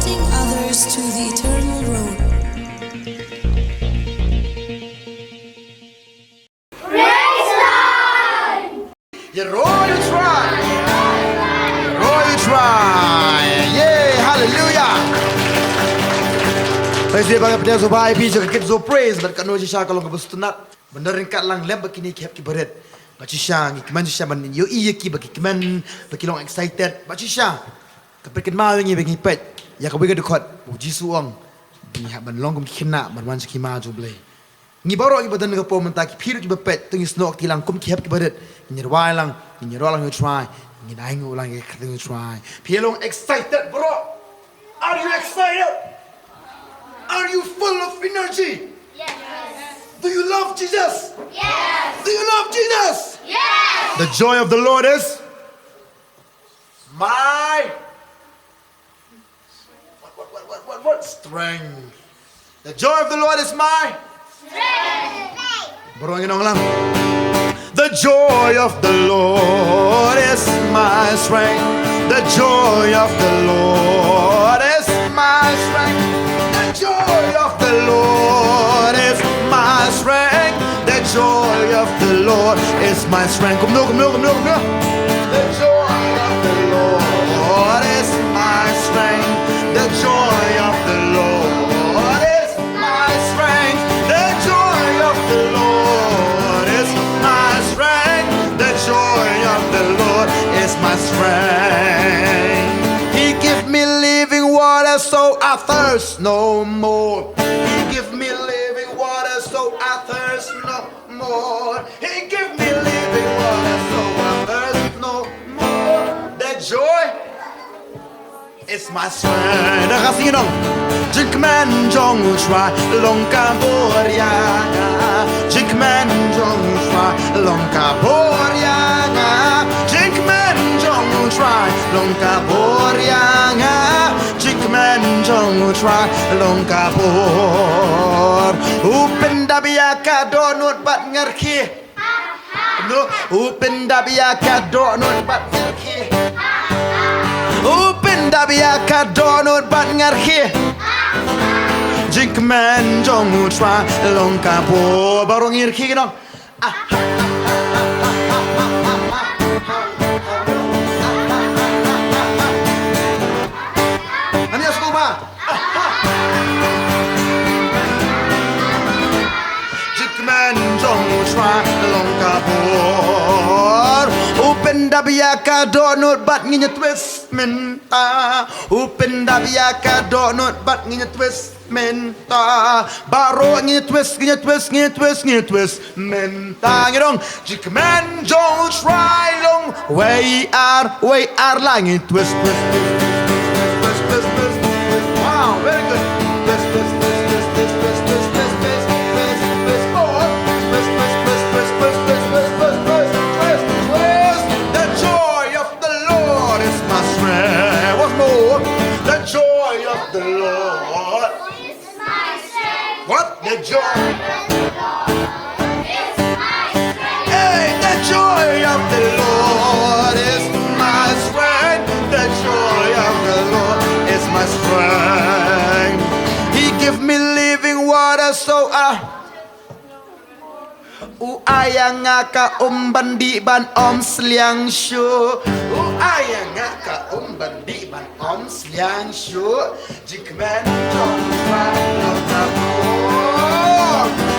pointing others to the eternal road. You roll, you try. Roll, you try. Yeah, hallelujah. Praise the Lord. Dia zubai pi juga kita zo praise berkat no jisha kalau ngebustunat. Benerin kat lang lem begini kep ki beret. Bachisha ngi keman jisha ban yo iya ki bagi keman bagi long excited. Bachisha. Keperken mau ngi bagi pet. Ya ka bagi dekot. Puji suang. Ni ha ban long kum kina ban wan ki ma jo blay. Ngi baro ngi badan ngi po menta ki piru ki bepet tungi snok ti lang kum ki hep ki beret. Ngi wai lang, ngi ro lang you try. Ngi nai ngu lang ngi you try. Pi long excited bro. Are you excited? Are you full of energy? Yes. Do you love Jesus? Yes. Do you love Jesus? Yes. The joy of the Lord is my what strength. The joy of the Lord is my Borongin ong lang. The joy of the Lord is my strength. The joy of the Lord is my strength. The joy of the Lord is my strength. The joy of the Lord is my strength. Come on. The joy of the Lord is my strength. The joy of the Lord is my strength. The joy of the Lord is my strength. The joy of the Lord is my strength. He give me living water so I thirst no more. He give me living water so I thirst no more. He give me living water so I thirst no more. That joy is my strength. Nakasingin dong. Jikman jong try longka boryanga. Jikman jong try longka boryanga. Jikman jong try longka boryanga. Jikman jong try longka bor. Upenda biaka donut bat ngerki. No, upenda biaka donut bat ngerki. Upenda biaka donut bat ngerki. Jikman jong try longka bor. Baru ngerki dong. Upenda biaka donut bat nginya twist menta. Upenda biaka donut bat nginya twist menta. Baru nginya twist menta ngidong. Jikman jong try long way are lah nginya twist. Wow, very good. The Lord is my strength. What? The joy. The Lord is my strength. Hey, the joy of the Lord is my strength. The joy of the Lord is my strength. He give me living water so ayang ka bandi ban sliang shu. Ayang ka bandi ban sliang shu. Jikman jong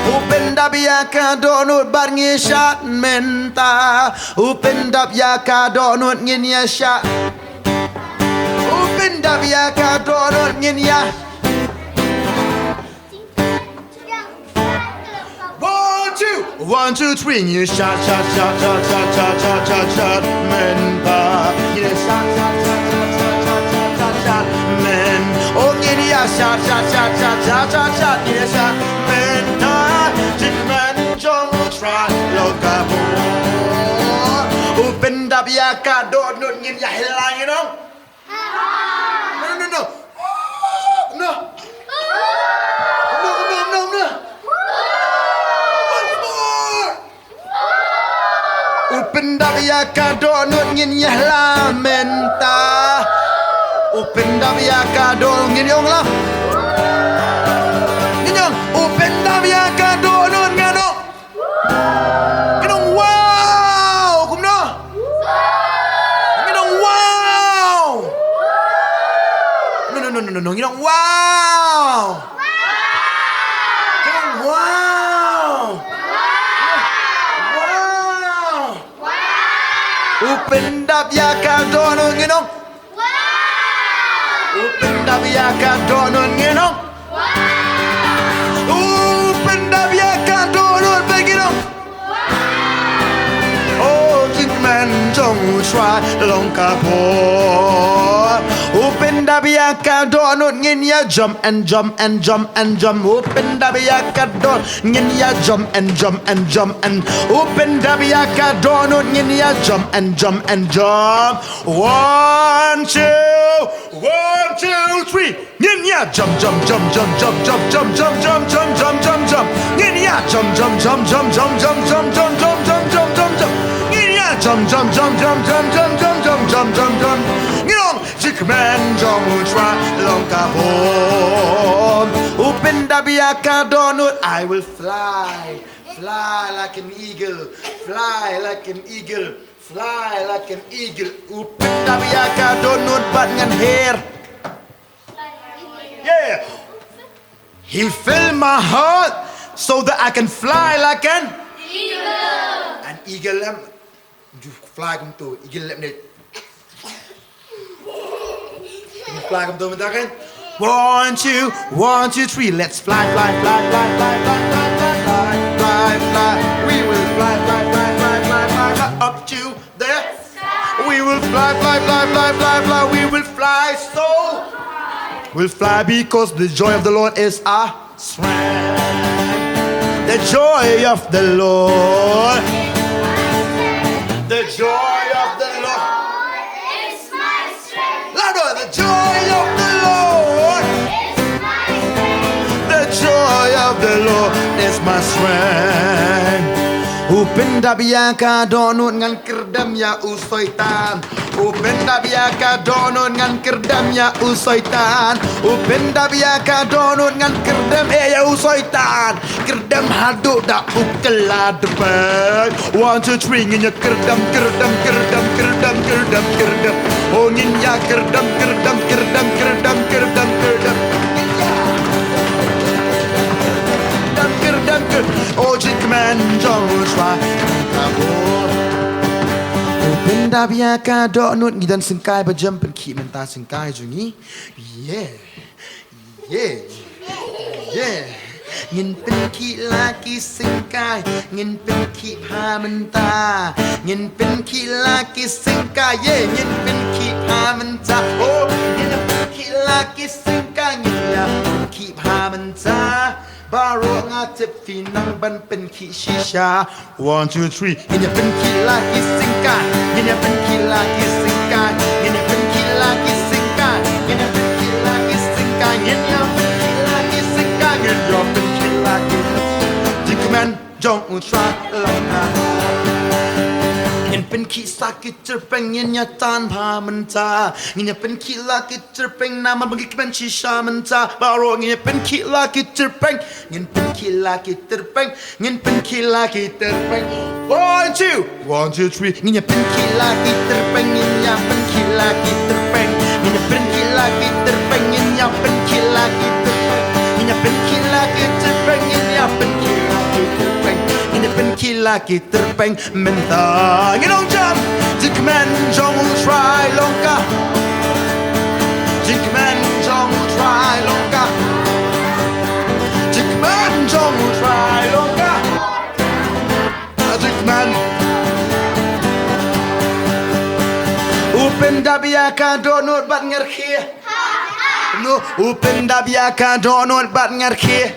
upenda biaka donut bar ngishat menta. Upenda biaka donut nginya shat. Upenda biaka donut nginya. 1, 2, 3, you shot, menta. You shot, men. Oh, you shot, you shot, menta. Jikman jong try loka bo. Upenda biaka donut ngin ya hilang you know. No. Upenda biaka donut ngin ya la menta. Upenda biaka don nginyong la. Nginyong upenda biaka don ngano. Nginyong wow, kumno. Nginyong wow. No, nginyong wow. Nginyong wow. Wow. Upenda biaka don nginyong. Upenda biaka donon nginong. Upenda biaka donon beginong. Oh, Jingman Jong try long kapot. Upenda biaka donon ngin ya jump and jump and jump and jump. Upenda biaka don ngin ya jump and jump and jump and. Upenda biaka donon ngin ya jump and jump and jump. 1, 2. 1, 2, 3. Ngin ya jump jump jump jump jump jump jump jump jump jump jump jump jump. Ngin ya jump jump jump jump jump jump jump jump jump jump jump jump jump. Ngin ya jump jump jump jump jump jump jump jump jump jump jump. Ngin Jikman jong try long kapon. Upenda biaka donut. I will fly, fly like an eagle, fly like an eagle. Fly like an eagle. Upenda biaka donut bat ngan hair. Yeah. He filled my heart so that I can fly like an eagle. An eagle lam. You fly kum tu. Eagle lam ni. Fly kum tu minta kan? 1, 2, 1, 2, 3. Let's fly, fly, fly, fly, fly, fly, fly, fly, fly, fly, fly. We will fly, fly, fly, fly, fly, fly, fly up to there. We will fly, fly, fly, fly, fly, fly. We will fly so. We'll fly because the joy of the Lord is our strength. The joy of the Lord. The joy of the Lord is my strength. Louder, the joy of the Lord. Is my strength. The joy of the Lord is my strength. Upenda biaka donut ngan kerdam ya usoitan. Upenda biaka donut ngan kerdam ya usoitan. Upenda biaka donut ngan kerdam ya usoitan. Kerdam haduk dak ukela depan. 1, 2, 3 nginya kerdam kerdam kerdam kerdam kerdam kerdam. Oh nginya kerdam kerdam kerdam kerdam kerdam kerdam. Oh, Jikman Jong try Upenda biaka donut ngidan sengkai berjam perki mentah sengkai jungi. Yeah. Yeah. Yeah. Ngin perki laki sengkai, ngin perki ha mentah. Ngin perki laki sengkai, yeah, ngin perki ha mentah. Oh, ngin perki laki sengkai, ngin ya perki ha mentah. Baru ngatip finang ban penki shisha. 1, 2, 3. Ini penki laki singkat. Ini penki laki singkat. Ini penki laki singkat. Ini penki laki singkat. Ini penki laki singkat. Ini penki laki. Jikman jong utra lama. Ngin penki sakit terpeng ngin tan pa mentah. Ngin penki laki terpeng nama bagi kemen shisha mentah. Baru ngin penki laki terpeng. Ngin penki laki terpeng. Ngin penki laki terpeng. 1, 2, 1, 2, 3. Ngin penki laki terpeng. Ngin penki laki terpeng. Ngin penki laki terpeng. Ngin penki laki terpeng. Ngin penki laki terpeng. Ngin penki laki terpeng. Ngin penki laki terpeng mentah. Nginong jump. Jikman jong try longka. Jikman jong try longka. Jikman jong try longka. Jikman. Upenda biaka donut bat ngerki. No, upenda biaka donut bat ngerki.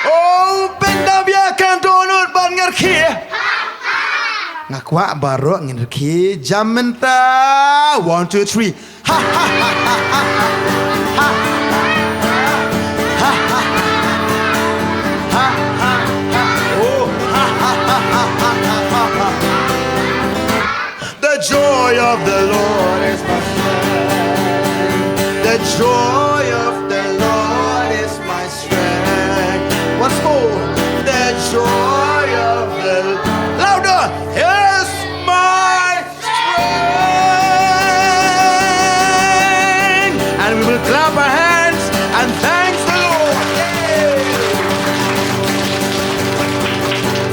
Oh, upenda biaka donut bat ngerki. Ngakwa baru ngerki jam mentah. 1, 2, 3. Ha ha ha ha ha ha. Ha ha ha ha ha ha. Oh, ha ha ha ha ha ha ha. The joy of the Lord is my strength. The joy of the Lord is my strength. Once more, the joy of the louder is my strength. And we will clap our hands and thank the Lord.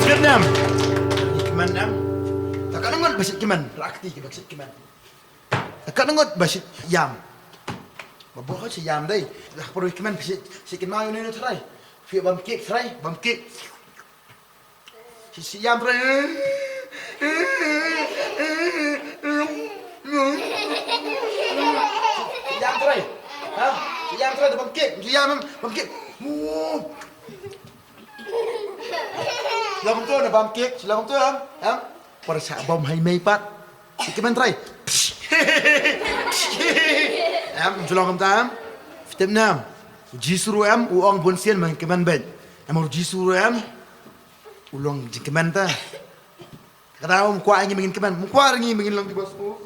Vietnam. Kiman nam. Takkan ngot basit kiman. Rakti ke basit kiman. Takkan ngot basit yam. บอกเขาสิยามได้ปรุยมันสิกินมาอยู่นี่เท่าไรเฟียบำเก๊กเท่าไรบำเก๊กสิยามเท่าไรสิยามเท่าไรฮะสิยามเท่าไรแต่บำเก๊กสิยามบำเก๊กเราบำตัวนะบำเก๊กเราบำตัวครับประชาบำให้ไม่ปัดสิกินมันเท่าไรem julang kam tam fitem nam jisuru em uang bonsian man keman ben emor jisuru em ulong jikeman ta kada om kwa ngi mengin keman mu kwa ngi mengin long di bos mu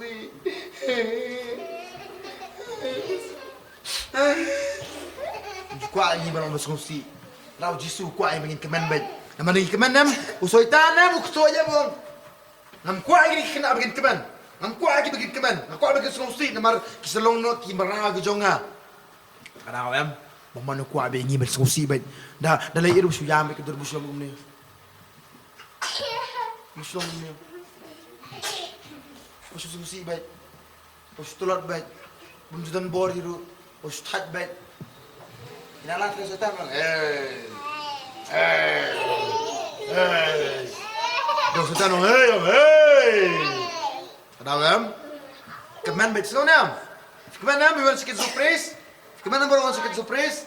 kwa ngi ban bos ngsi law jisu kwa ngi mengin keman ben nam ngi keman nam usoitan nam uksoya bong nam kwa ngi kena mengin keman Ang kuat lagi begitu keman, ang kuat begitu songsi, namar kisalong no kimarah kejonga. Kadang em, mana kuat begini bersongsi baik. Dah lagi iru suyam begitu terbusulang umni. Busulang umni. Busu songsi baik, busu tulat baik, bunjudan bor iru, busu tat baik. Inalah kesetan bang. Dong setan bang, Kadang em, keman baik sekali em. Keman em, we want sedikit surprise. Keman em baru want sedikit surprise.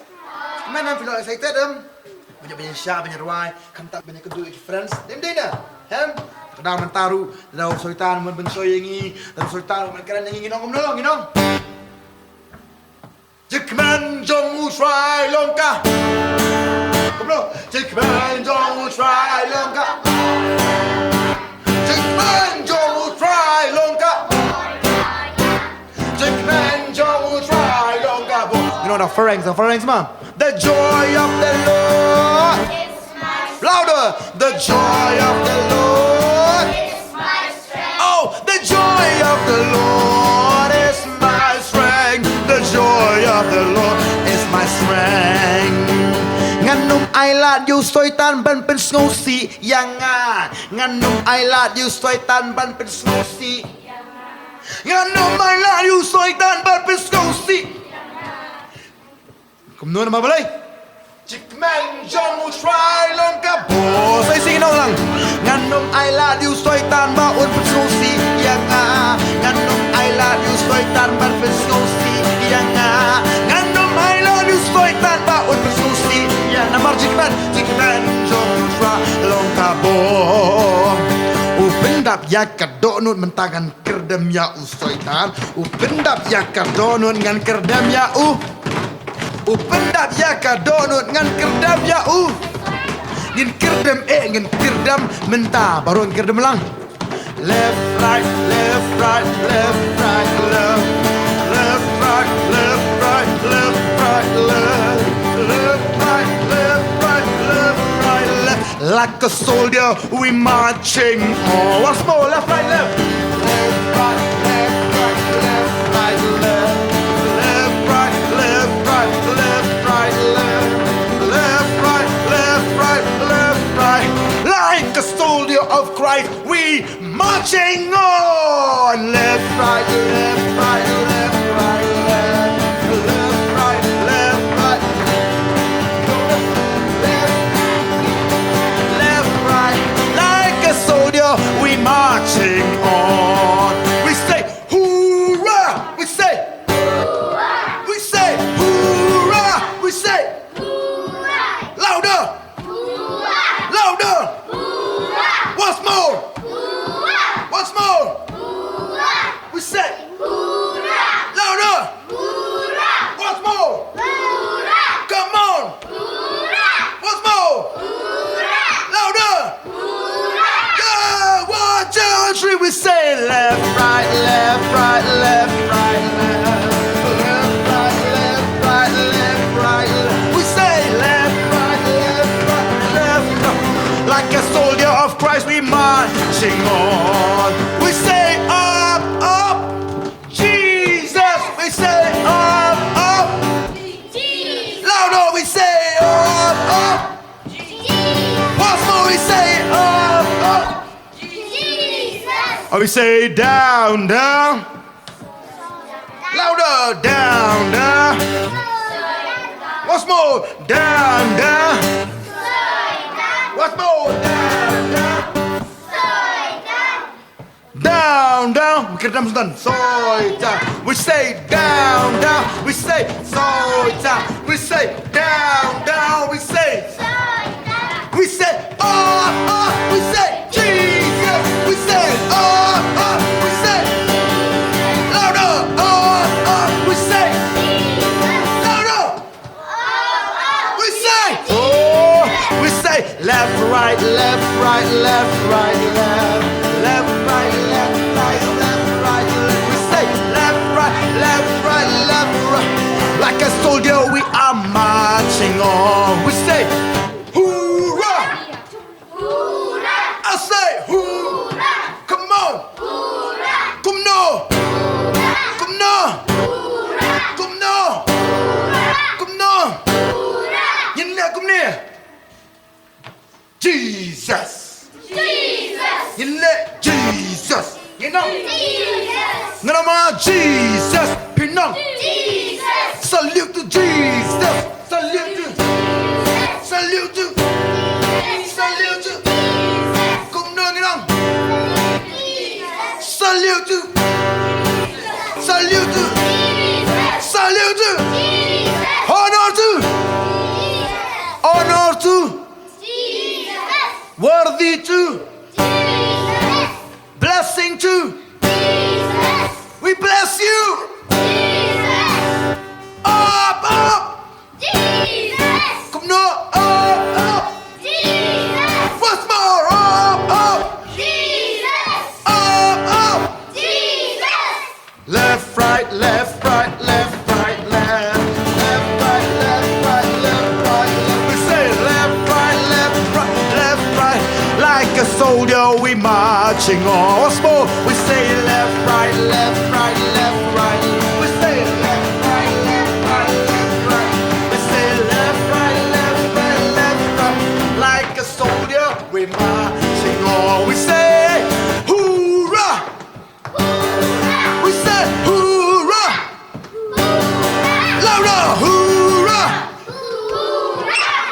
Keman em feel excited em. Banyak syah, banyak ruai, kantak banyak kedua friends. Dem dah, em. Kadang mentaru, dah soitan menbensoy yangi, dah soitan menkeran yangi nong nong. Jekman jong try longka. Komlo, jekman jong try longka. Jekman jong try longka. Jekman jong try longka. You know the pharynx, mom. The joy of the Lord. Louder. The joy of the Lord. Oh, the joy of the Lord is my strength. The joy of the Lord is my strength. Nganum ai lát you soitan ban pen snosi yangan. Nganum ai lát you soitan ban pen snosi. Nganum ai lát you soitan ban pen snosi. Kom nou maar balai. Jikman jong try long kabo. Saya sing ulang. Nganum ai lát you soitan ba un pen snosi yangan. Nganum ai lát you soitan ban pen snosi yangan. Nganum ai lát you soitan ba un pen snosi. Namar jikman jong try long kabo. Upendap ya kadonut mentangan kerdam ya usoitan. Upendap ya kadonut ngan kerdam ya Upendap ya kadonut ngan kerdam ya Ngin kerdam ngin kerdam mentah baru ngin kerdam lang. Left right left right left right left. Left right left right left right left. Left right left right left right left. Like a soldier we marching on. Once more, left right left. Left right left right left right left. Left right left right left right left. Left right left right left right. Like a soldier of Christ we marching on. Left right left right left right left. Left right left right. Left right. Like a soldier we marching on. We say hoorah. We say hoorah. We say hoorah. We say hoorah. Louder. Hoorah. Louder. Hoorah. Once more. Hoorah. Once more. Hoorah. We say hoorah. Louder. Hoorah. Once more. Hoorah. Come on. Hoorah. Once more. Hoorah. Louder. Hoorah. Yeah. 1, 2, 3. We say left, right, left, right, left, right, left. Left, right, Oh, we say down, down. Louder, down, down. Once more, down, down. Once more, down, down. Down, down. We get them done. Soy down. We say down, down. We say soy down. We say down, down. We say. We say oh, oh. We say Jesus. We say oh, oh. We say louder. Oh, oh. We say louder. We say oh. We say left, right, left, right, left, right, left, left, right, left, right, left, right, left. We say left, right, left, right, left, right. Like a soldier, we are marching on. We say hoorah. I say hoorah. Come on. Come no. Come no. Come no. Come no. You know, come near. Jesus. You know, Jesus. You know. No, no more Jesus. Pinong. Salute to Jesus. Salute to. Salute to. Salute to. Come no, you know. Salute to. Salute to. Salute to. Honor to. Honor to. Worthy to. Blessing to. We bless you. Up, up. Come no, up, up. What's more? Up, up. Up, up. Left, right, left, right, left, right, left. Left, right, left, right, left, right, left. We say left, right, left, right, left, right. Like a soldier, we marching on. What's more? We say left, right, left, right, left, right. We say left, right, left, right, left, right. We say left, right, left, right, left, right. Like a soldier, we marching on. We say hoorah. We say hoorah. Louder, hoorah.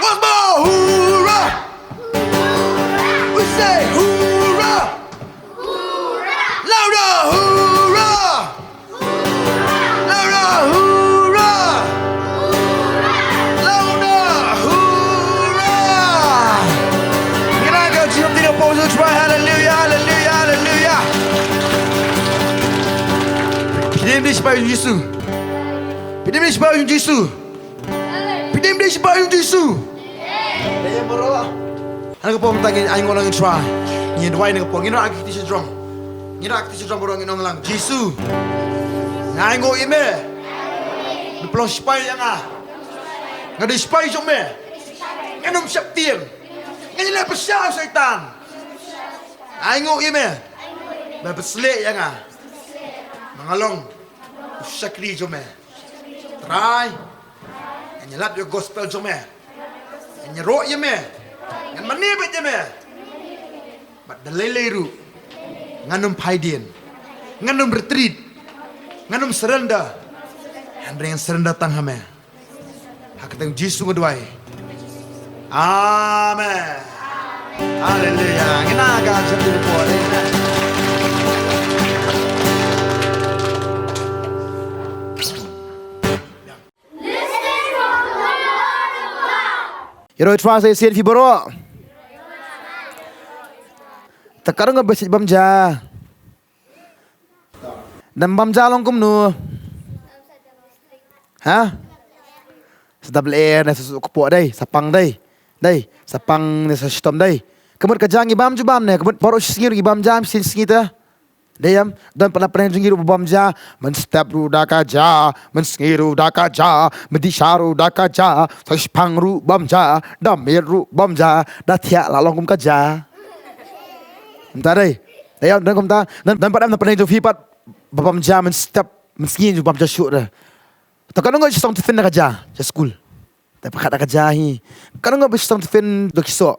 Once more, hoorah. We say hoorah. Louder, hoorah. Louder, hoorah. Louder, hoorah. Kita akan cium tiga pose try. Hallelujah, hallelujah, hallelujah. Pidim di sebab Yesus. Pidim di sebab Yesus. Pidim di sebab Yesus. Dia berdoa. Ano ka po tagin ay ngolong try. Ni dway na po. Ngino akiti si drum. Ngino akiti si drum borong inong lang. Yesus. Ngai ngo ime. Ni plong spy yang ah. Ngadi spy jong me. Nganom siap tiang. Ngani na pasya setan. Ai ngo ime. Ba besle yang ah. Mangalong. Sakri jong me. Try. Nyelap your gospel jong me. Nyerok ye me. Ngan manibet je me. Bat daleleru. Nganum paidien. Nganum retreat. Nganum surrender. Andre yang surrender tang hame. Hakatang Yesus ngadwai. Amen. Hallelujah. Nginaga jati po. Yero translation fi boro. Takarang nga basit bamja. Dan bamja long kum nu. Ha? Sa double air na sa kupo day, sa pang day. Day, sa pang na sa stom day. Kamot kajang ibam jubam ne, kamot paro singir ibam jam sin singita. Dayam dan pernah jengir bamja, men step ru dakaja, men singiru dakaja, medisharu dakaja, saspang ru bamja, damir ru bamja, datia lalong kum kaja. Entar dai. Dayam dan kum ta, dan pernah jengir fipat bamja men step men singir bamja syuk dah. Takkan enggak sistem tefin kaja, ja school. Tapi pakat kaja hi. Kan enggak sistem tefin do kisok.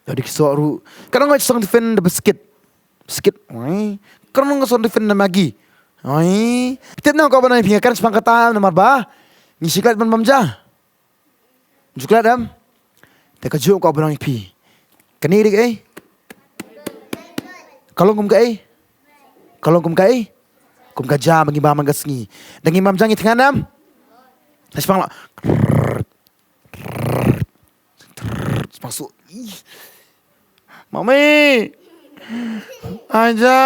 Do kisok ru. Kan enggak sistem tefin do basket. Sikit. Oi. Karena ngason defend na magi. Oi. Tip na ko ba na pingakan sepang kata nomor ba? Ngisiklat man mamja. Juklat am. Teka jo ko ba na pi. Kaniri eh. Kalong kum kai. Kalong kum kai. Kum kaja bagi ba mangasngi. Dangi mamjang itngan am. Sepang la. Masuk. Mami. Aja.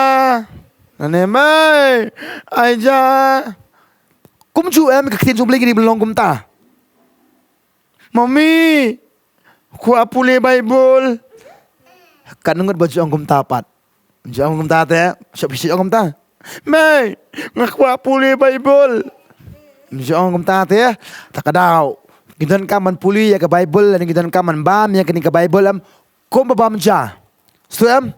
Nanemai. Aja. Kum chu em ketin jumlah gini belong kum ta. Mami. Ku apule Bible. Kan ngut baju kum tapat. Baju kum ta te. Siap isi kum ta. Mai. Ngaku apule Bible. Baju kum ta te. Takadau. Gidan kaman puli ya ke Bible dan gidan kaman bam ya ke Bible am kom bam ja. Stu am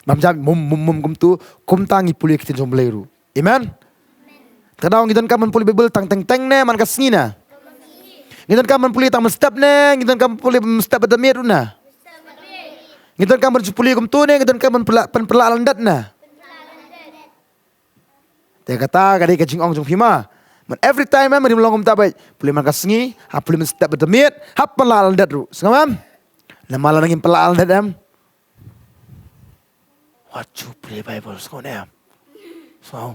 bam ja mum kum tu kum tangi puli kitin sombleru. Amen. Kadang gidan kaman puli Bible tang ne man kasngina. Gidan kaman puli tang step ne, gidan kaman puli step badamir na. Gidan kaman puli kum tu ne, gidan kaman perla landat na. Dia kata kadai kajing ong jong pima. Man every time am rim longum tabai puli man kasngi ha puli man step badamit ha pelal dat ru sengam na mala nangin pelal dat am what you play Bible so am so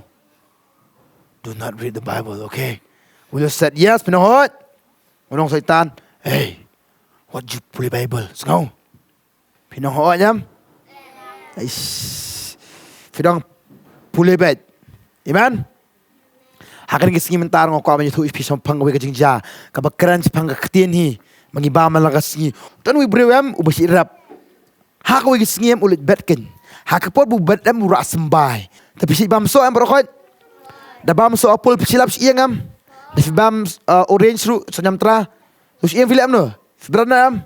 do not read the Bible, okay? Will you said yes pinahot unong saitan hey what you play Bible so pinahot am aish fidang puli bet amen. Hakan kisngi mentar ngoko aman yutu ipi sompang we kajingja kabakran sepang kaktian hi mangiba malagasngi tan we brewam ubasi rap hak we kisngi ulit betken hak pot bu betam ura sembai tapi si bam so am rokot da bam so apul pisilap si iangam da bam orange ru senyam tra terus iang filam no fibrana am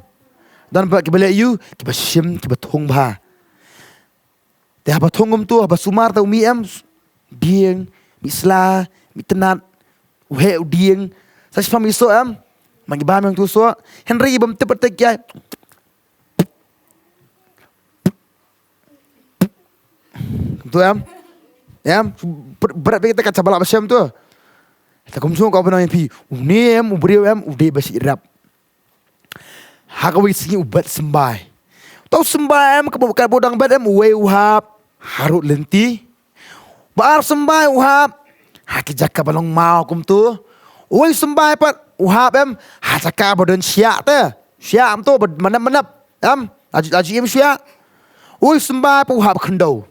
dan ba kibale you kibasim kibathong ba te haba thongum tu haba sumar ta umi am dieng misla mitenat uhe udieng sas pamiso am magi bam yang tu so Henry bam tepetek ya tu am berat kita kaca balak basam tu ta kumsung kau benang pi unem ubriu am ude basi rap hakawi singi ubat sembai tau sembai am kebukan bodang bad am uwe uhap harut lenti bar sembai uhap haki jaka balong mau kum tu. Oi sembai pat uhap em ha jaka badan siak te. Siak am tu manap-manap am laji em siak. Oi sembai pa uhap khendau.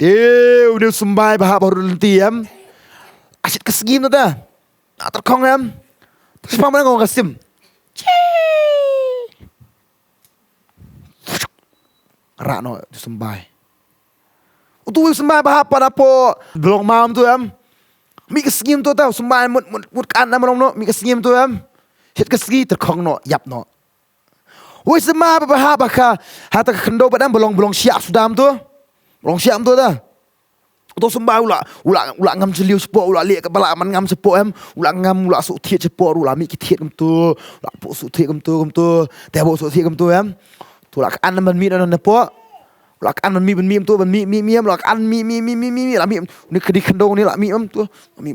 Teu dia sembai bahap baru lenti am. Asyik kesegim tu ta. Terkong am. Terus pang mana ngong kasim. Rak no sembai. Tu sembai bahap pada po belong mam tu am. Mi kesengim tu tau sembai mut kan am no mi kesengim tu am. Hit kesegi terkong no yap no. Woi sembai bahap ka hata kendo padam belong siap sudam tu. Belong siap tu ta. Tu sembai ula ngam jeliu sepo ula lek kepala man ngam sepo am. Ula ngam ula su thiet sepo ula mi ki thiet kum tu. Ula po su thiet kum tu. Te bo su thiet kum tu am. Tu la kan man mi no po. Lak an man mi tu man mi am lak an mi la mi ni kedi kendong ni la mi am tu mi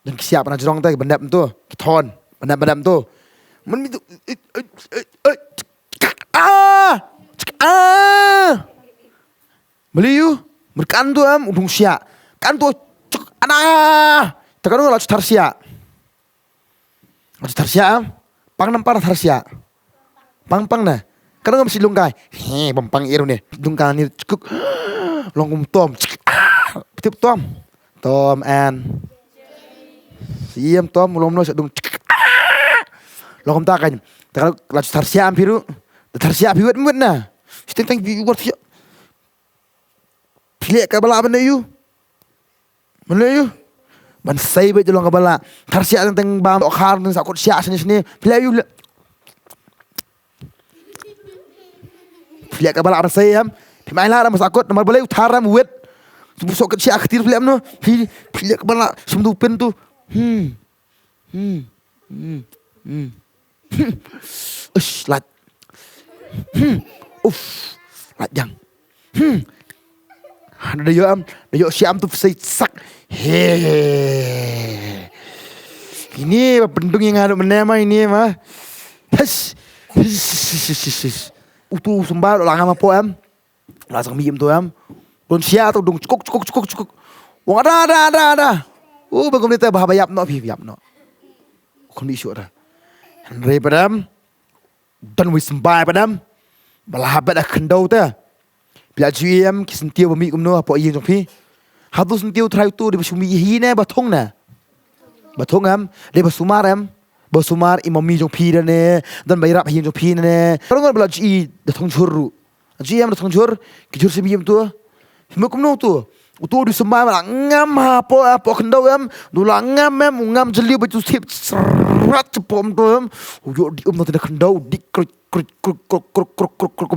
dan siap na jrong ta bandap tu thon bandap tu man mi tu beli you berkan tu am udung sia kan tu ana tekan la tarsia am pang nampar tarsia pang na kan ngam silung kai he bampang iru ni dungkan ni cukuk longum tom tip tom and siam tom ulom no sedung longum ta kan takal la tarsia am biru tarsia biwet mut na sting biwet sia pilek ka bala benda you mana you ban sai be jolong kabala tarsia teng bam okhar teng sakut sia sini pilek you pilek kabala sai am pimai la ram sakut nomor boleh utaram wet busuk ke sia khatir pilek no pilek kabala semdu pen tu Lat. Lat yang. Ada yo siam tu say sak. Ini pendung yang ada menema ini mah. Utu sembah lang ama po lasang miyem tu don sia tu dong cukuk. Wong ada. Bagum ni teh bahabayap no yap no. Kon isu ada. Henry padam. Dan wi sembah padam. Balahabat akendau teh. Bila GM kisentiu bami kumno apa yin jong pi. Hatu sentiu trai tu di basumi hine batong na. Batong de basumar basumar imami jong pi ne dan bayrap hin jong pi ne. Kalau bela GE datong juru. GM datong jur kijur semiyem tu. Hime kumno tu. Utu di sembah ngam apa kendau dula ngam jeli baju sip serat cepom tu. Uyo di tidak kendau di kruk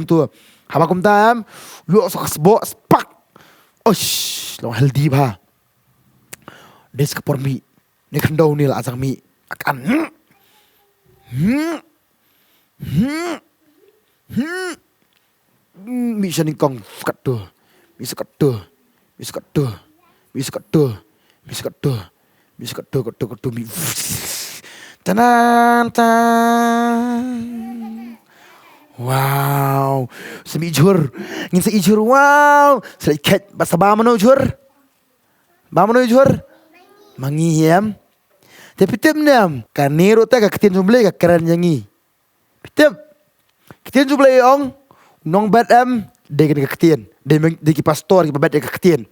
tu. Haba kum tam, yo sok sbo spak. Osh, long healthy ba. Des ka por mi. Ni kendau ni la asang mi akan. Mi sani kong kat tu. Mi sekat tu mi. Tanan. Wow, semi jur, ngin se ijur wow, selikat basa ba mano jur, mangiam, tapi tem nam, kanero ta ka ketien jumble ka keren yangi, pitem, ketien jumble ong, nong bad de ka ketien, de ki pastor ki bad de ka ketien,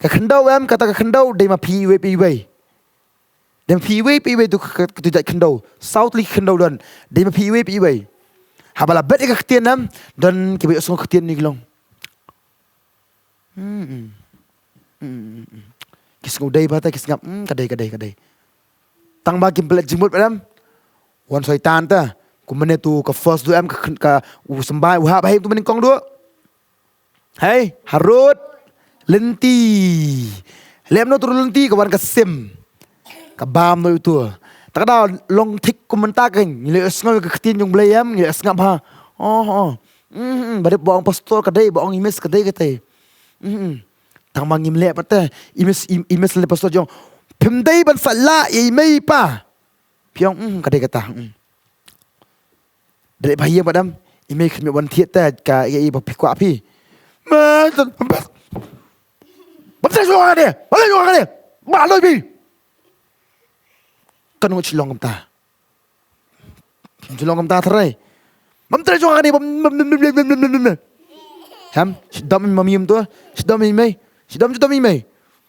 ka kendau kata ka kendau de ma piwe, de piwe tu ka tidak kendau, southly kendau dan, de ma piwe. Habala bet ka ketien dan kibai osong ketien ni gelong. Kis ngudai bata kis ngap kadai. Tang bagi belet jimut padam. Wan syaitan ta. Kumene tu ka first du ka sembah uhap hai tu meningkong du. Hai, harut lenti. Lem no turun lenti kawan ka sim. Ka bam no itu. Tak ada long tik komentar kan. Nilai esngap ke ketien jong belayam. Nilai esngap ha. Bade bawa pastor kadai. Bawa imes kadai katai. Tang mangi melek patah. Imes le pastor jong. Pemdai ban salah. Imei pa. Piang kadai kata. Dari bahaya padam. Imei kami wan tiat ta. Ka iai bapikwa api. Betul juga dia. Boleh juga dia. Malu pi. Kan ngocilong kamta. Ngocilong kamta terai. Mamtrai jong ani sidam mamim tu. Sidam imei.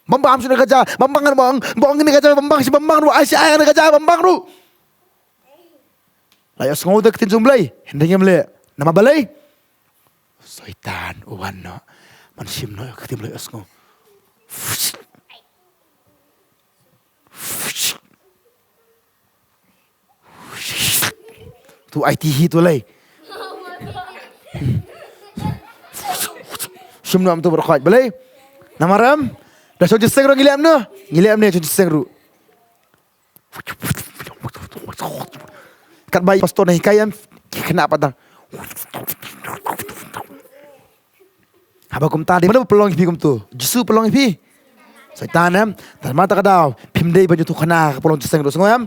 Bambang sudah kerja. Bambang ini kerja. Bambang si bambang ru. Aisyah yang kerja. Bambang ru. Layak sengaw dah ketin jumlai. Hendaknya melek. Nama balai. Syaitan. Uwan no. Mansim no. Ketin melek sengaw. Tu ITH tu lay. Semua tu berkhaj. Boleh? Nama ram? Dah so jeseng ru giliam no. Giliam ni so jeseng ru. Kat bayi pastor ni hikayam kena apa tang. Haba kum tadi mana pelong ipi kum tu? Jesu pelong ipi. Syaitan dan mata kadau. Pimdei baju tu kena pelong jeseng ru semua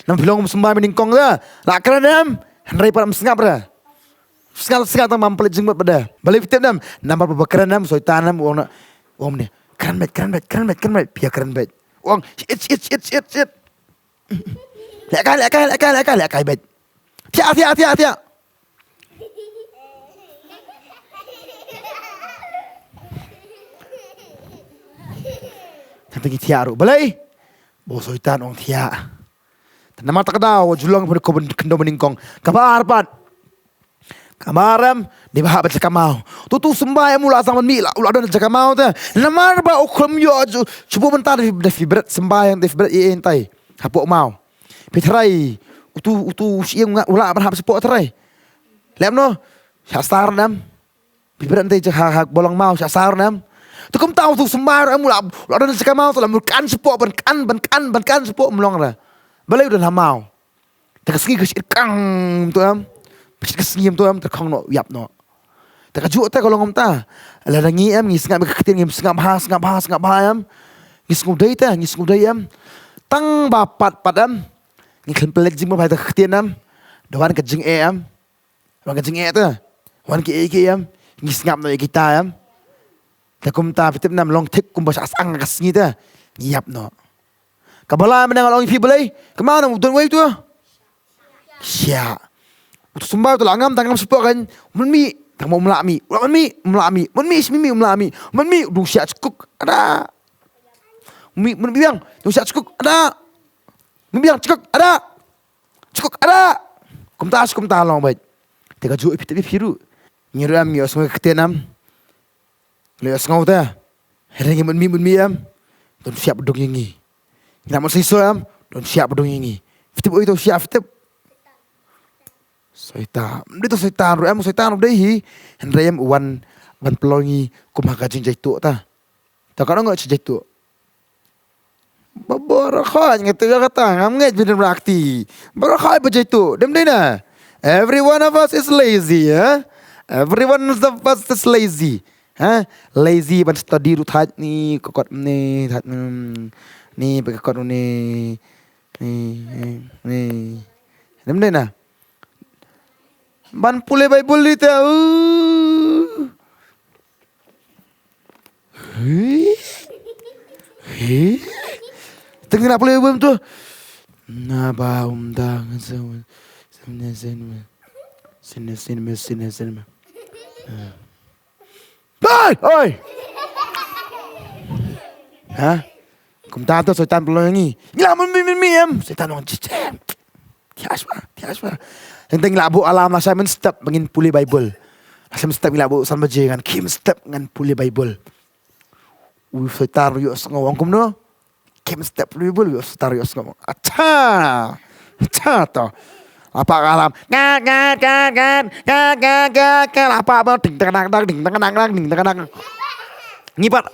nam pelong sembah meningkong dah. Lak keren Henry pada mengap dah. Sekal tang mampel jenggot pada. Balik fitem nam. Nampak berbakaran nam. Syaitan nam. Wong ni. Keren bet. Pia keren bet. Wong. Shit. Lekai bet. Tia. Tanpa tia ru. Balik. Bo syaitan ong tia. Nama tak tahu julang pada kau kendo meningkong. Kabar pat. Kamaram di bahak baca kamau. Tu sembah yang mula sama mila. Ulah ada baca kamau tu. Nama ba ukram yo cuba bentar di berat sembah yang di berat entai. Hapok mau. Petrai. Utu siang ulah berhap sepok terai. Lem no. Syasar nam. Berat entai hak bolong mau syasar nam. Tu kau tahu tu sembah yang mula. Ulah ada baca kamau tu lah. Ban sepok ban sepok melong dah. Balai udah hamau. Tak kesini ke kang tu Pis kesengim tu terkong no yap no. Terkejut kalau ngom ta. Ala rangi ngis ngam keketin ngis ngam ha ngis ngudai ta ngis ngudai tang bapat padam ngiklen pelet jing bai ta keketin Dawan kejing wan kejing tu. Wan ki ngis ngam no kita takum ta pitip nam long tik kum bas asang kasngi ta. Yap no. Kabala menang long people ai. Kemana mudon wei tu? Sia. Utu sumba tu langam tangam sepok kan. Menmi tang mau melami. Melami. Menmi du sia cekuk ada. Men biang du sia cekuk ada. Men biang cekuk ada. Cekuk ada. Kum ta long bai. Teka ju pitip firu. Ngiram yo semua ketenam. Lepas ngau ta. Hereng menmi don siap dong yengi. Kita mau siso don siap dong yengi. Fitip itu siap fitip. Soita, dito soitan ro soitan dei hi. Henrem wan pelongi kumaha jing jaitu ta. Ta kana ngak jaitu. Babara kha ngate kata ngam ngai bin rakti. Bara kha bajaitu. Dem dei na. Every one of us is lazy, Everyone of us is lazy. Lazy ban study ru that ni kokot ni that ni bekot ni dem dei na. Ban pule Bible ni ta. Tengah pule Bible tu. Na ba dang sen. Oi. Kum ta tu setan pelongi. Ngila mi setan on cicem. Tiaspa. Tentang labu alam saya step bangin puli Bible. Saya step labu sama je kan kim step ngan puli Bible. Setar yo ngawang kum no. Kim step puli Bible yo setar yo ngawang. Acha to. Apa alam? Apa ding tang. Ngipat.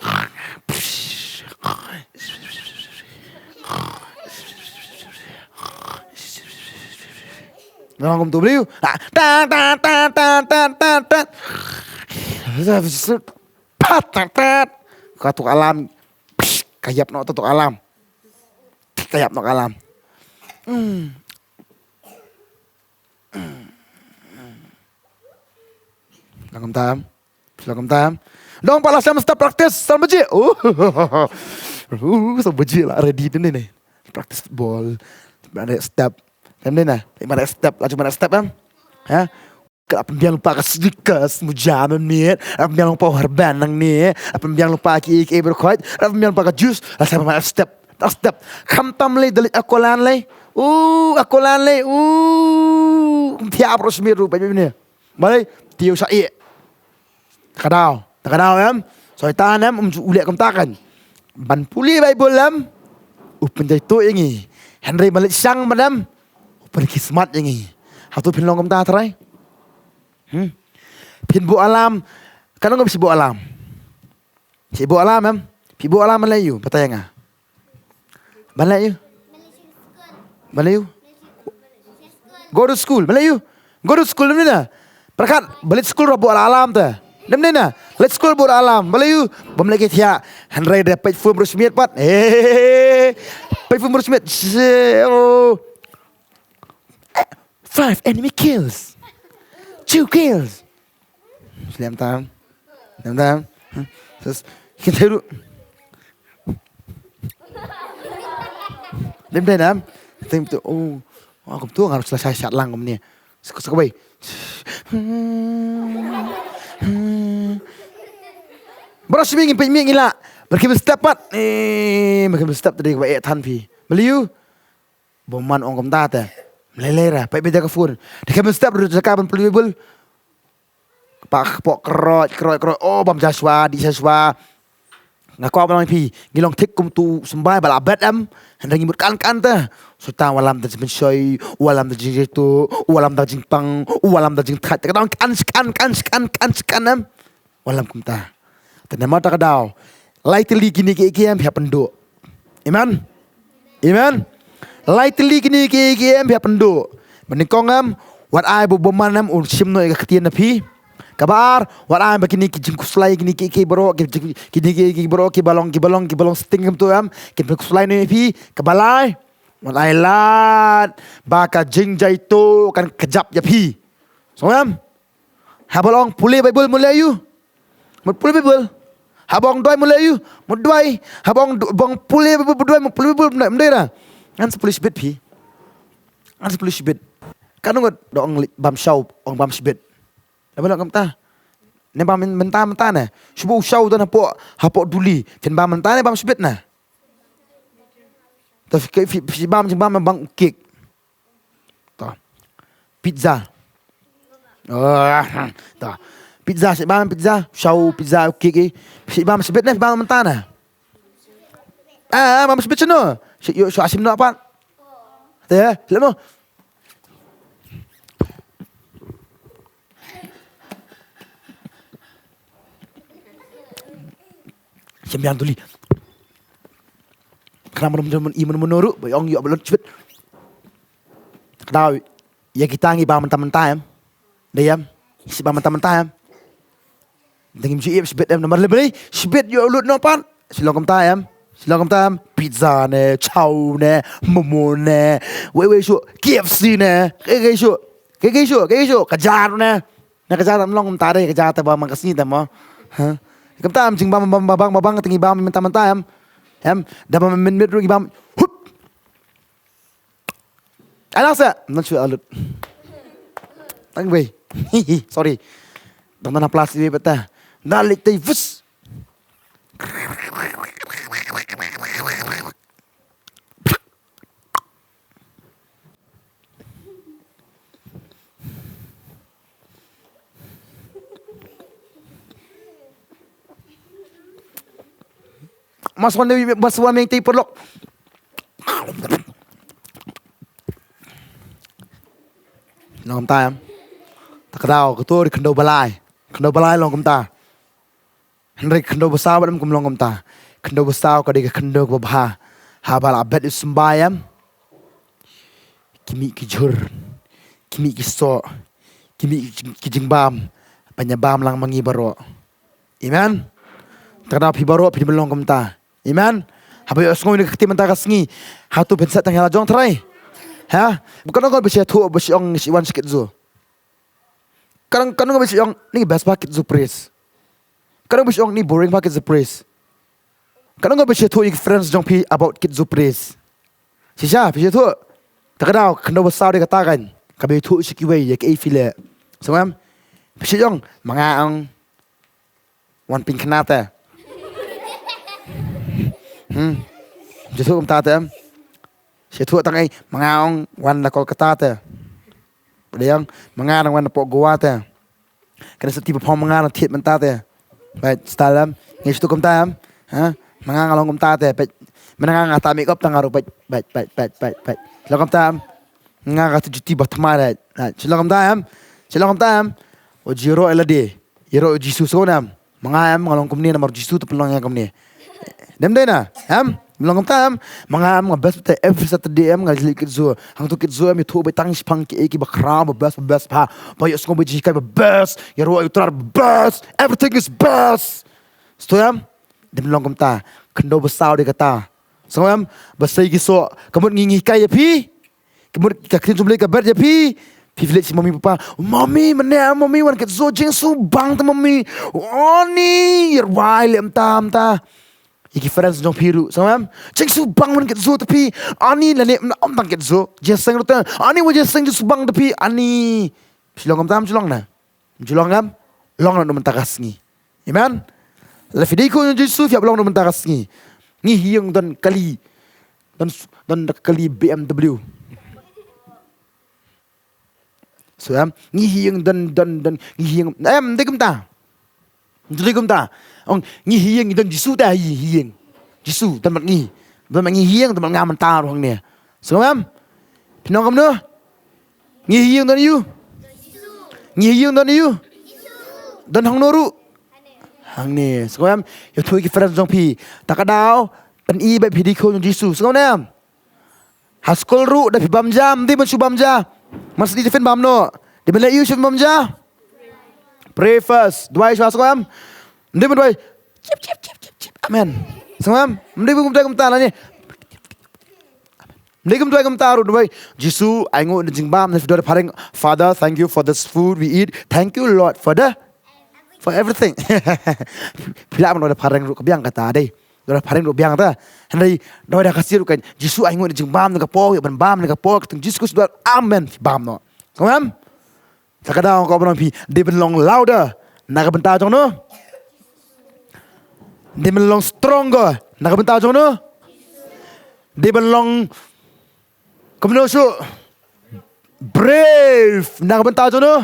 Ngomong tu beliau. Tan. Pat. Katuk alam. Kayap no tutuk alam. Kayap no alam. Langam tam. Dong pala saya mesti praktis sama je. Sama je lah ready ni. Praktis ball. Ada step. Mana? Mana step? Mana step kan? Apa yang lupa kesidikas mujaman ni? Apa yang lupa herban nang ni? Apa yang lupa ki berkait? Apa yang lupa jus? Asal mana step? Step. Khamtam le dalit akolan le. Akolan le. Tiap rosmir rupa ni. Malay tiu sai. Takadau Soitan uliak kumtakan. Ban puli Bible penjai tu yangi. Henry balik sang madam. Pergi smart yangi. Hatu pin long kumta terai. Pin bu alam. Kan ngom si bu alam. Si bu alam Pi bu alam Melayu patayanga. Melayu. Go to school Melayu. Go to school ni na. Perkat balik school rabu alam tu. Dem ni na. Let's school bur alam. Melayu. Bom lagi tiak. Henry dapat film resmiat pat. Pay film resmiat. 5 enemy kills. 2 kills. Slam tam. Terus kita dulu. Dem nam. Tem tu. Aku tu harus selesai syat lang ni. Sekoi. Beras mingin penying ila. Berkim step pat. Berkim step tadi ke baik tan pi. Melayu. Boman ongkom tata. Melelera. Baik beda ke phone. Berkim step dulu cakap Bible. Pak pok kerot. Oh bam Joshua di Joshua. Ngaku apa namanya pi. Ngilong tik kum tu sembai balabet Hendak ngibut kan ta. Sultan walam da jing shoy, walam da jing itu, walam da jing pang, walam da jing tat. Kadang kan. Walam kumta. Tenama tak kadau. Lightly gini ke pihak penduk. Iman. Lightly gini ke pihak penduk. Menikong Wat ai bo bomanam un simno ka khtian na phi. Kabar wat ai ba kini ki jingkuslai kini ki bro ki bro ki balong sting tu am ki kuslai ni phi kabalai. Wat ai lat ba ka jingjai tu kan kejap ya phi. Songam. Habalong pulih Bible mulai you. Mut pulih Bible. Habong doi mulai you. Mut doi. Habong bong pulih Bible doi mut pulih Bible mdai ra. An sepuluh sibit phi. An sepuluh sibit. Kan ngot dong bam shau ong bam sibit. Apa nak kata? Ni bam mentah na. Subuh shau tu na hapo duli. Fen bam mentah ni bam sibit na. Tapi fi bam bang kek. Ta. Pizza. Ta. Pizza si bam pizza, shau pizza kek. Si bam sibit na bam mentah na. Bam sibit ceno. Yo asim no apa? Ya, lemo. Sembilan tuli. Kerana menurut, bayang yuk belum cepet. Kadau, ya kita ngi bang mentah-mentah em, diam, si bang mentah-mentah em. Dengan si sebet em nomor lebih, sebet yuk ulut nopan, silakan tam, pizza ne, chow ne, momo ne, wei su, KFC ne, kayak su, kejar ne, kejar tam long tam tadi, kejar tam bang kasih tam mo, Kam tam jing bam tingi bam mentah dah bam min rugi bam hup anak sa nan su alut tang bay sorry dong na plastik be beta dalik tay vus Masuk yang tay perlok. Long ta em. Takdao ketua di kendo balai long kumta. Henry kendo besar badam kum long kumta. Kendo besar ka di kendo ko bah. Habal abet sembayam. Kimi ki jur. Kimi ki so. Kimi ki jingbam. Panyabam lang mangi baro. Amen. Takdao pi baro pi belong kumta. Amen. Habai osngo ni kiti mentah kasngi. Hatu pensat tang hela jong try. Ha? Bukan kau besi tu besi ong si wan sikit zo. Kadang kau besi ong ni best paket zo praise. Kadang besi ong ni boring paket zo praise. Kadang kau besi tu ik friends jong pi about kit zo praise. Sisa besi tu. Takdao kendo besar dia katakan. Kabe tu sikiwei ya ke file. Semam. Besi ong mga ong wan pin kenata. Justru kumta tem. Situ tangai mengaong wan na Kolkata te. Padayang mengarang wan na po Goa te. Kena setiap pom mengarang tiap menta te. Baik stalam ngi situ kumta am. Ha? Mengang along kumta te. Menang ata make up tangaru baik. Sila kumta am. Nga ka juti batmara. Sila kumta am. O jiro elade. Jiro jisu sonam. Mengam ngalong kumni nomor jisu tu pelong yang kumni. Dem na, belum tam, mangam best te every Saturday ngal kit zo, hang tu kit zo mi tu betang spang ki bakram best pa, bayos ko beji kai best, yaro utrar best, everything is best. Stoyam, dem long ta, kendo besar de kata. Soam, basai ki so, kamut ngingi kai ya pi, kamut ka krin jumle ka ber ya pi. Pivlet si mami papa, mami mana mami wan kit zo jeng su bang ta mami. Oh ni, yer wai lem tam ta. Iki friends jong piru, samam. Ceng subang man ket zo tapi ani lane om tang ket zo. Jeseng rutan. Ani wo jeseng subang tapi ani. Silong tam julong na. Julong ngam long na mentakas ngi. Amen. La fidiko nyo Jesu fiap long na mentakas ngi. Ngi hiyong dan kali BMW. So ngi hiyong dan ngi hiyong dekum ta. Dekum ta. Ông nghi hieng dan Jisu dah hieng. Jisu dan mat nghi. Dan mat nghi hieng dan mat ngam ta rohang ni. Semam. Pinong kam no. Nghi hieng dan you. Nghi hieng dan you. Dan hang noru. Hang ni. Semam. Yo tu ki friends jong pi. Takadao pen i ba pidi ko Jisu. Semam nam. Haskol ru da pi bam jam di man su bam ja. Mas di defend bam no. Di bela you should bam ja. Pray first. Dua iswa sangam. Ndi dua. Chip. Amen. Sangam. Ndi kum ta la ni. Ndi kum ta ru dua. Jisu aingo jing bam na fidor pareng. Father, thank you for this food we eat. Thank you Lord for everything. Pila man pareng ru kabiang kata dei. Dora pareng ru biang ta. Henry dora kasih ru kan. Jisu aingo jing bam na kapo, ban bam na kapo. Tung Jisu kus amen bam no. Sangam. Sakadang kau benar pi. Dia belong louder. Nak bentar jong no. Dia belong stronger. Nak bentar jong no. Dia belong kemenusu brave. Nak bentar jong no.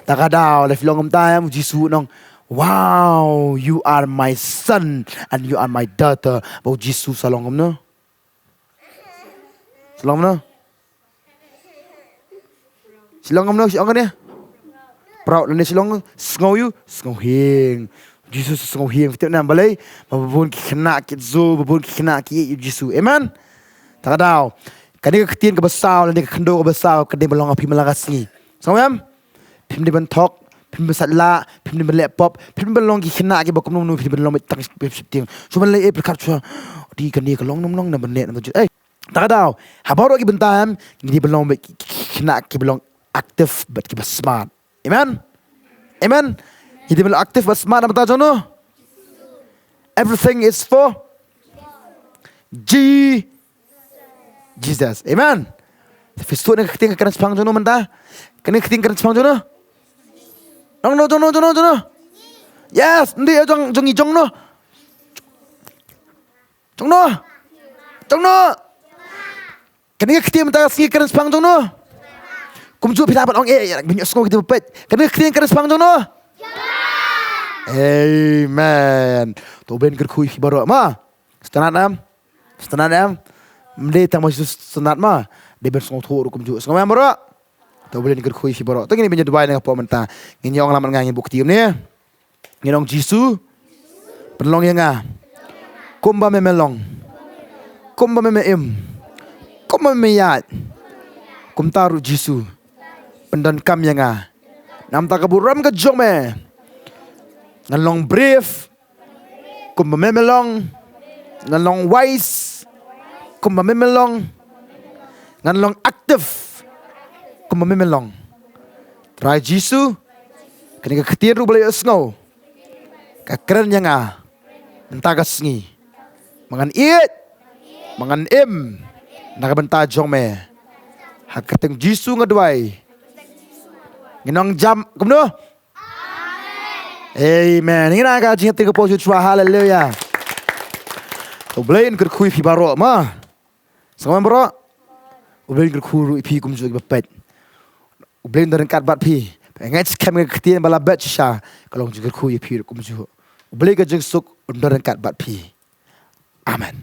Takadao lef long time Jisu nong. Wow, you are my son and you are my daughter. Bau Jisu salong no. Salong no. Silong ngam no, silong ni. Proud ni silong sngau you, sngau hing. Jesus sngau hing. Kita nak balai, babun kena kit zo, babun kena kit Jesus. Amen. Tak ada. Kani ketien ke besar, ni kendo ke besar, kani belong api melakas ni. Sangam? Pim di bentok, pim besatla, pim di laptop, pim belong kena ke bakum nung, pim belong tak septing. So balai berkat cua. Di kani kelong nung na benet na tu. Tak ada. Habaro ki bentam, ni belong kena ke belong aktif but kita smart. Amen. Amen. Kita belum aktif but smart apa tahu no? Everything is for Jesus. Amen. Fistu ni keting kerana sepang jono mentah. Kena keting kerana sepang jono. Jono. Yes. Nanti jong no. Kena keting mentah segi kerana sepang jono. Kumju pita dapat orang banyak semua kita berpet. Kena kering kena sepang jono. Amen. Tu ben kerkui baru ma. Setanat am. Mde tang masih setanat ma. Dia ben semua tu kumju. Semua baru. Tu ben kerkui baru. Tu gini banyak Dubai dengan apa mentah. Gini orang lama nganyi bukti ni. Gini orang Jisu. Penlong yang ah. Kumba memelong. Kumba memeim. Kumba memeyat. Kumtaru Jisu. Pendan kam yang ah. Nam tak kaburam ke jong me. Ngalong brave. Kumba memelong. Ngalong wise. Kumba memelong. Ngalong aktif. Kumba memelong. Try Jisu. Kena ketien ru balai asngau. Kakeren yang ah. Entah kasngi. Mangan it. Mangan im. Nak bentar jong me. Hak keteng Jisu ngadwai. Nginong jam, kumno? Amen. Ini nak kaji hati kepoju cua haleluya. Ublain kerkui pi baro ma. Sama baro. Ublain kerkuru ipi kumju bepet. Ublain daran kat bat pi. Pengen kami ketien bala bet sha. Kalau juga kerkui ipi kumju. Ublain kerjeng suk daran kat bat pi. Amen.